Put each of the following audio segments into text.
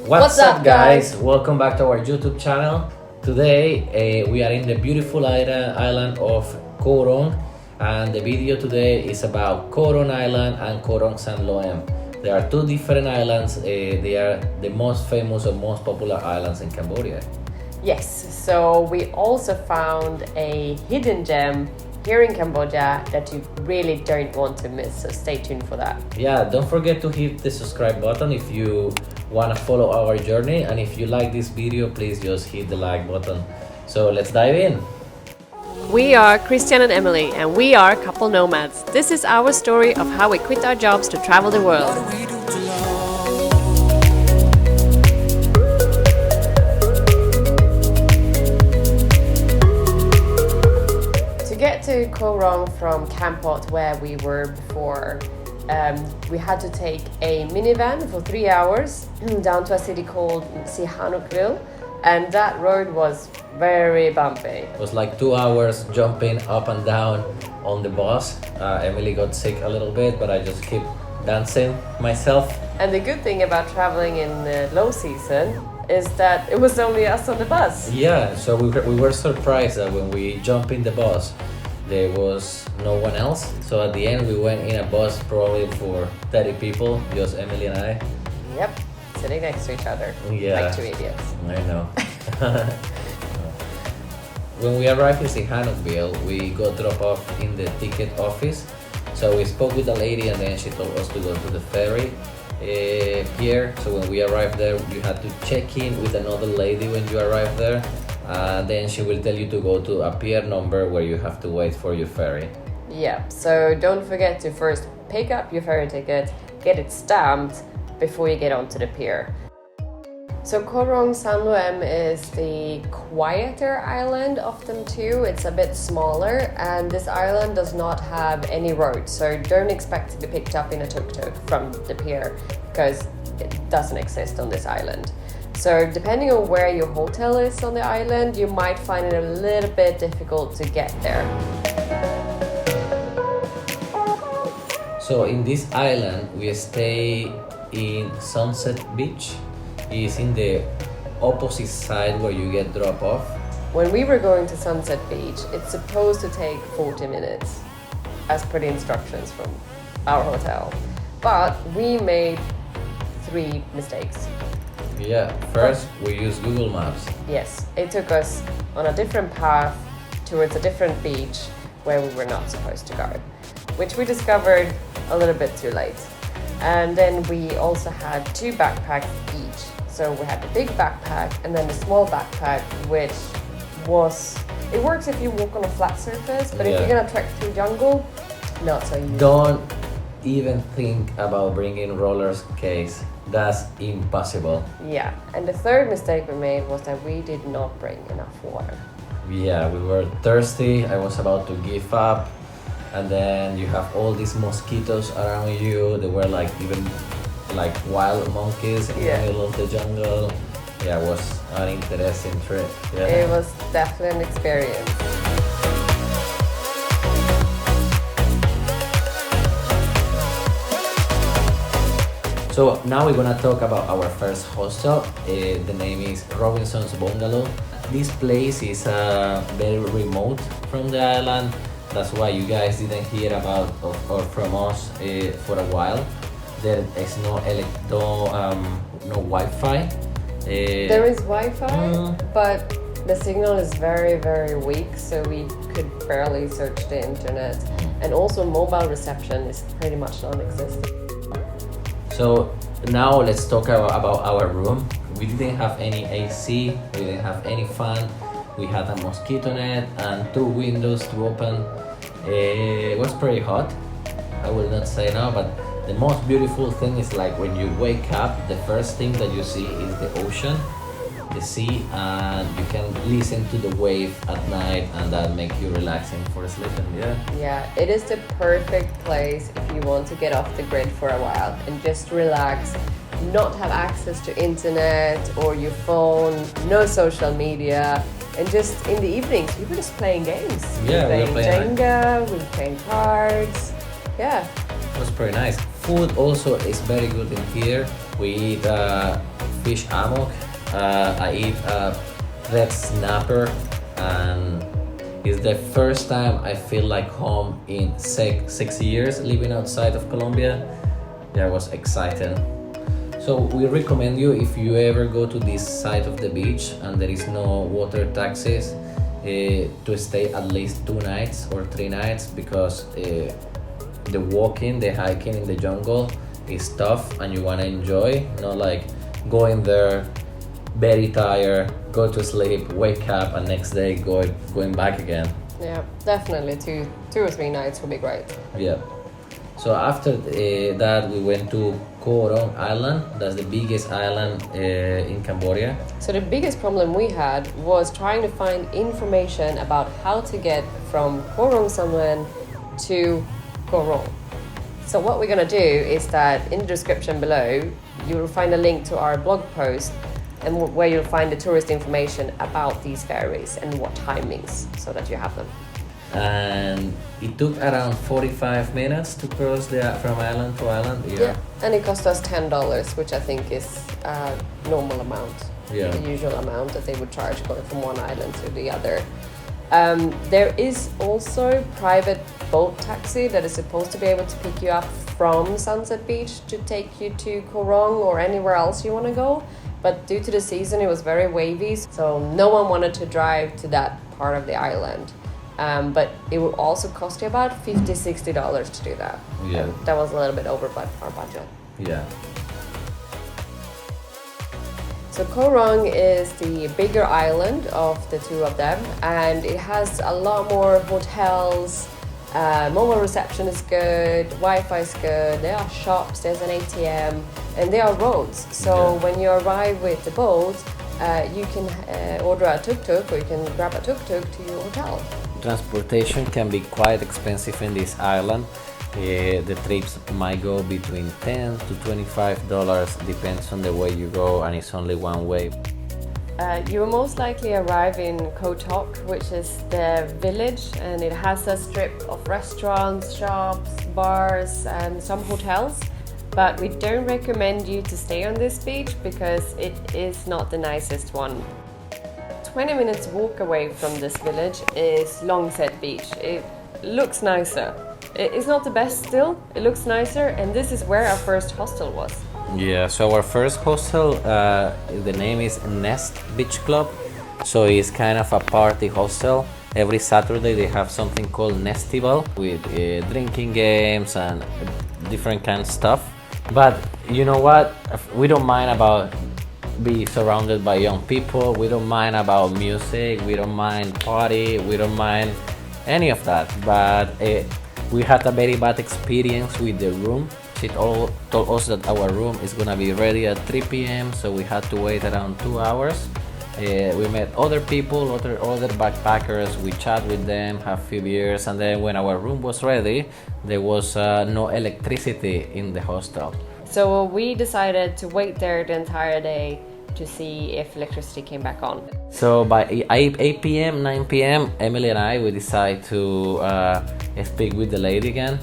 What's up, guys? Welcome back to our YouTube channel. Today we are in the beautiful island of Koh Rong, and the video today is about Koh Rong Island and Koh Rong Sanloem. There are two different islands. They are the most famous or most popular islands in Cambodia. Yes, so we also found a hidden gem here in Cambodia that you really don't want to miss, so stay tuned for that. Yeah, don't forget to hit the subscribe button if you want to follow our journey, and if you like this video, please just hit the like button. So let's dive in. We are Christian and Emily, and we are couple nomads. This is our story of how we quit our jobs to travel the world. To get to Koh Rong from Kampot, where we were before, we had to take a minivan for 3 hours down to a city called Sihanoukville, and that road was very bumpy. It was like 2 hours jumping up and down on the bus. Emily got sick a little bit, but I just keep dancing myself. And the good thing about traveling in low season is that it was only us on the bus. Yeah, so we were surprised that when we jumped in the bus, there was no one else. So at the end, we went in a bus probably for 30 people, just Emily and I. Yep, sitting next to each other, Yeah. like two idiots. I know. When we arrived in Sihanoukville, we got dropped off in the ticket office. So we spoke with the lady, and then she told us to go to the ferry pier. So when we arrived there, you had to check in with another lady when you arrive there. Then she will tell you to go to a pier number where you have to wait for your ferry. Yeah, so don't forget to first pick up your ferry ticket, get it stamped before you get onto the pier. So Koh Rong Sanloem is the quieter island of them two. It's a bit smaller, and this island does not have any roads, so don't expect to be picked up in a tuk-tuk from the pier, because it doesn't exist on this island. So depending on where your hotel is on the island, you might find it a little bit difficult to get there. So in this island, we stay in Sunset Beach. It's in the opposite side where you get dropped off. When we were going to Sunset Beach, it's supposed to take 40 minutes, as per the instructions from our hotel. But we made 3 mistakes. Yeah, first we use Google Maps. Yes, it took us on a different path towards a different beach where we were not supposed to go, which we discovered a little bit too late. And then we also had 2 backpacks each. So we had the big backpack and then the small backpack, which it works if you walk on a flat surface, but if you're gonna trek through jungle, not so easy. Don't even think about bringing roller skates. That's impossible. Yeah, and the third mistake we made was that we did not bring enough water. Yeah, we were thirsty. I was about to give up. And then you have all these mosquitoes around you. They were like even like wild monkeys in the middle of the jungle. Yeah, it was an interesting trip. Yeah. It was definitely an experience. So now we're gonna talk about our first hostel. The name is Robinson's Bungalow. This place is very remote from the island. That's why you guys didn't hear about or from us for a while. There is no Wi-Fi. There is Wi-Fi, but the signal is very, very weak, so we could barely search the internet. And also mobile reception is pretty much non-existent. So now let's talk about our room. We didn't have any AC, we didn't have any fan. We had a mosquito net and 2 windows to open. It was pretty hot, I will not say no, but the most beautiful thing is like when you wake up, the first thing that you see is the ocean, the sea, and you can listen to the wave at night, and that makes you relaxing for sleeping. Yeah, it is the perfect place if you want to get off the grid for a while and just relax, not have access to internet or your phone, no social media, and just in the evenings we were just playing games. Yeah, we were playing Jenga, we were playing cards. It was pretty nice. Food also is very good in here. We eat fish amok. I eat red snapper, and it's the first time I feel like home in 6 years living outside of Colombia. That was exciting. So we recommend you, if you ever go to this side of the beach and there is no water taxis, to stay at least 2 nights or 3 nights, because the walking, the hiking in the jungle is tough and you want to enjoy, not like going there very tired, go to sleep, wake up, and next day going back again. Yeah, definitely 2 or 3 nights would be great. Yeah. So after that, we went to Koh Rong Island. That's the biggest island in Cambodia. So the biggest problem we had was trying to find information about how to get from Koh Rong Sanloem to Koh Rong. So what we're going to do is that in the description below, you will find a link to our blog post, and where you'll find the tourist information about these ferries and what timings, so that you have them. And it took around 45 minutes to cross from island to island. Yeah, and it cost us $10, which I think is a normal amount, the usual amount that they would charge going from one island to the other. There is also private boat taxi that is supposed to be able to pick you up from Sunset Beach to take you to Koh Rong or anywhere else you want to go. But due to the season, it was very wavy, so no one wanted to drive to that part of the island. But it would also cost you about $50-60 to do that. Yeah. And that was a little bit over our budget. Yeah. So Koh Rong is the bigger island of the two of them, and it has a lot more hotels. Mobile reception is good, Wi-Fi is good, there are shops, there's an ATM, and there are roads. So when you arrive with the boat, you can order a tuk-tuk, or you can grab a tuk-tuk to your hotel. Transportation can be quite expensive in this island. The trips might go between $10 to $25, depends on the way you go, and it's only one way. You will most likely arrive in Koh Tok, which is the village, and it has a strip of restaurants, shops, bars, and some hotels. But we don't recommend you to stay on this beach because it is not the nicest one. 20 minutes walk away from this village is Longset Beach. It looks nicer. It's not the best still, it looks nicer, and this is where our first hostel was. Yeah, so our first hostel, the name is Nest Beach Club. So it's kind of a party hostel. Every Saturday they have something called Nestival with drinking games and different kind of stuff. But you know what? We don't mind about be surrounded by young people. We don't mind about music. We don't mind party. We don't mind any of that. But we had a very bad experience with the room. She told us that our room is gonna be ready at 3 p.m. So we had to wait around 2 hours. We met other people, other backpackers. We chat with them, have a few beers, and then when our room was ready, there was no electricity in the hostel. So we decided to wait there the entire day to see if electricity came back on. So by 8 p.m., 9 p.m., Emily and I, we decided to speak with the lady again.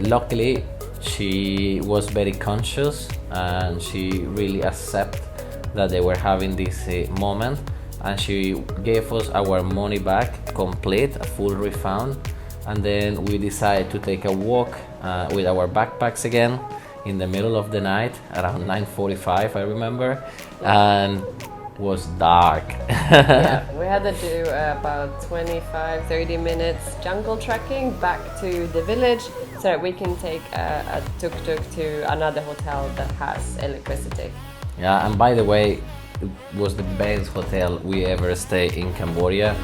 Luckily, she was very conscious and she really accepted that they were having this moment, and she gave us our money back, complete, a full refund. And then we decided to take a walk with our backpacks again in the middle of the night, around 9:45 I remember, and was dark. Yeah, we had to do about 25-30 minutes jungle trekking back to the village so that we can take a tuk-tuk to another hotel that has electricity. Yeah, and by the way, it was the best hotel we ever stayed in Cambodia.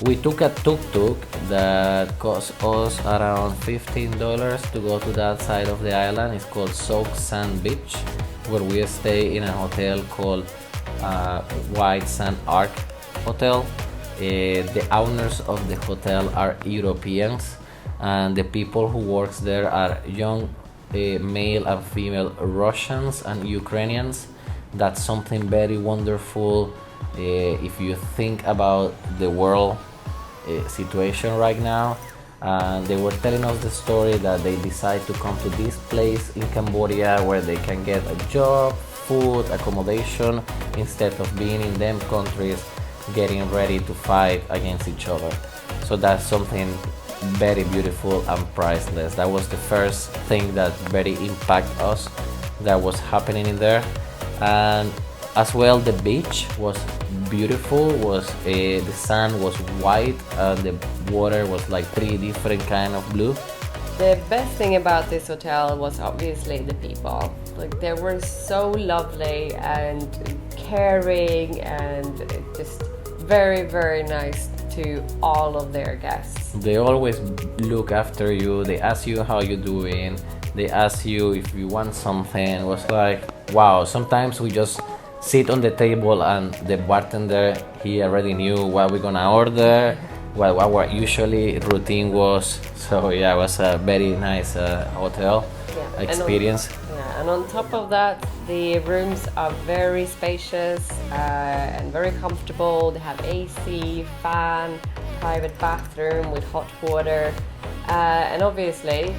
We took a tuk-tuk that cost us around $15 to go to that side of the island. It's called Soak Sand Beach, where we stay in a hotel called White Sand Ark Hotel. The owners of the hotel are Europeans, and the people who works there are young male and female Russians and Ukrainians. That's something very wonderful if you think about the world situation right now. and they were telling us the story that they decide to come to this place in Cambodia where they can get a job, food, accommodation, instead of being in them countries getting ready to fight against each other. So that's something very beautiful and priceless. That was the first thing that very impact us that was happening in there. And as well, the beach was beautiful. The sand was white and the water was like 3 different kind of blue. The best thing about this hotel was obviously the people. Like, they were so lovely and caring and just very, very nice to all of their guests. They always look after you. They ask you how you're doing. They ask you if you want something. It was like, wow. Sometimes we just sit on the table and the bartender, he already knew what we're gonna order, what our usually routine was. So yeah, it was a very nice hotel experience. And on top of that, the rooms are very spacious and very comfortable. They have AC, fan, private bathroom with hot water, and obviously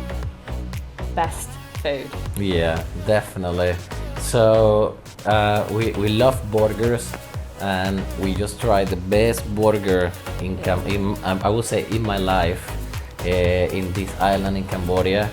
best food. Yeah, definitely. So we love burgers, and we just tried the best burger I would say in my life in this island in Cambodia.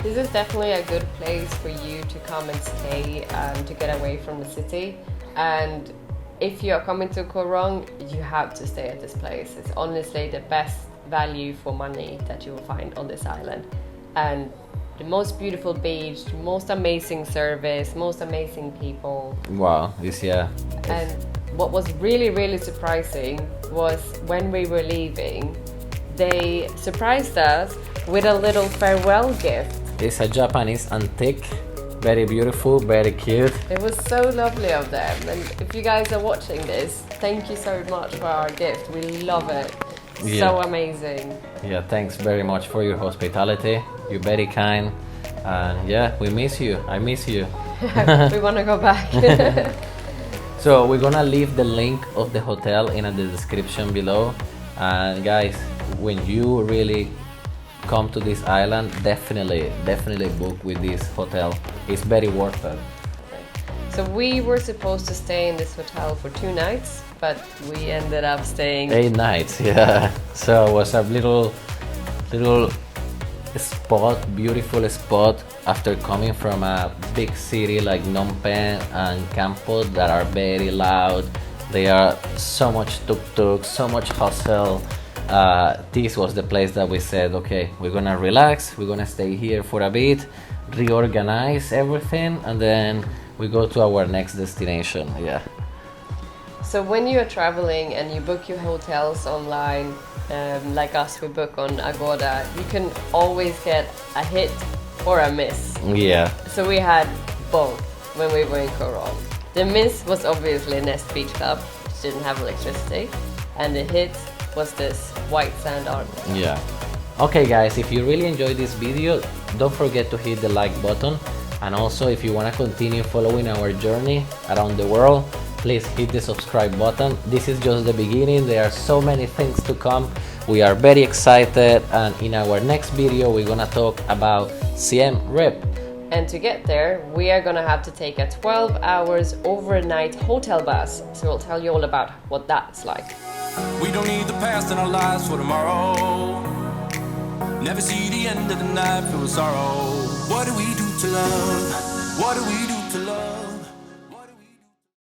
This is definitely a good place for you to come and stay to get away from the city. And if you are coming to Koh Rong, you have to stay at this place. It's honestly the best value for money that you will find on this island. And the most beautiful beach, most amazing service, most amazing people. Wow, And what was really, really surprising was when we were leaving, they surprised us with a little farewell gift. It's a Japanese antique, very beautiful, very cute. It was so lovely of them, and if you guys are watching this, thank you so much for our gift. We love it. So amazing. Yeah, thanks very much for your hospitality. You're very kind, and yeah, we miss you. I miss you. We want to go back. So we're gonna leave the link of the hotel in the description below. And guys, when you really come to this island, definitely book with this hotel. It's very worth it. So we were supposed to stay in this hotel for 2 nights, but we ended up staying 8 nights. Yeah. So it was a little spot, beautiful spot after coming from a big city like Phnom Penh and Campo that are very loud. They are so much tuk-tuk, so much hustle. This was the place that we said, okay, we're gonna relax, we're gonna stay here for a bit, reorganize everything, and then we go to our next destination. Yeah. So when you are traveling and you book your hotels online, like us, we book on Agoda, you can always get a hit or a miss. Yeah. So we had both when we were in Koh Rong. The miss was obviously Nest Beach Club, which didn't have electricity, and the hit was this white sand art. Yeah. Okay guys, if you really enjoyed this video, don't forget to hit the like button, and also if you want to continue following our journey around the world, please hit the subscribe button. This is just the beginning. There are so many things to come. We are very excited, and in our next video we're gonna talk about Siem Reap. And to get there, we are gonna have to take a 12 hours overnight hotel bus. So we'll tell you all about what that's like. We don't need the past in our lives for tomorrow. Never see the end of the night, feel sorrow. What do we do to love? What do we do to love?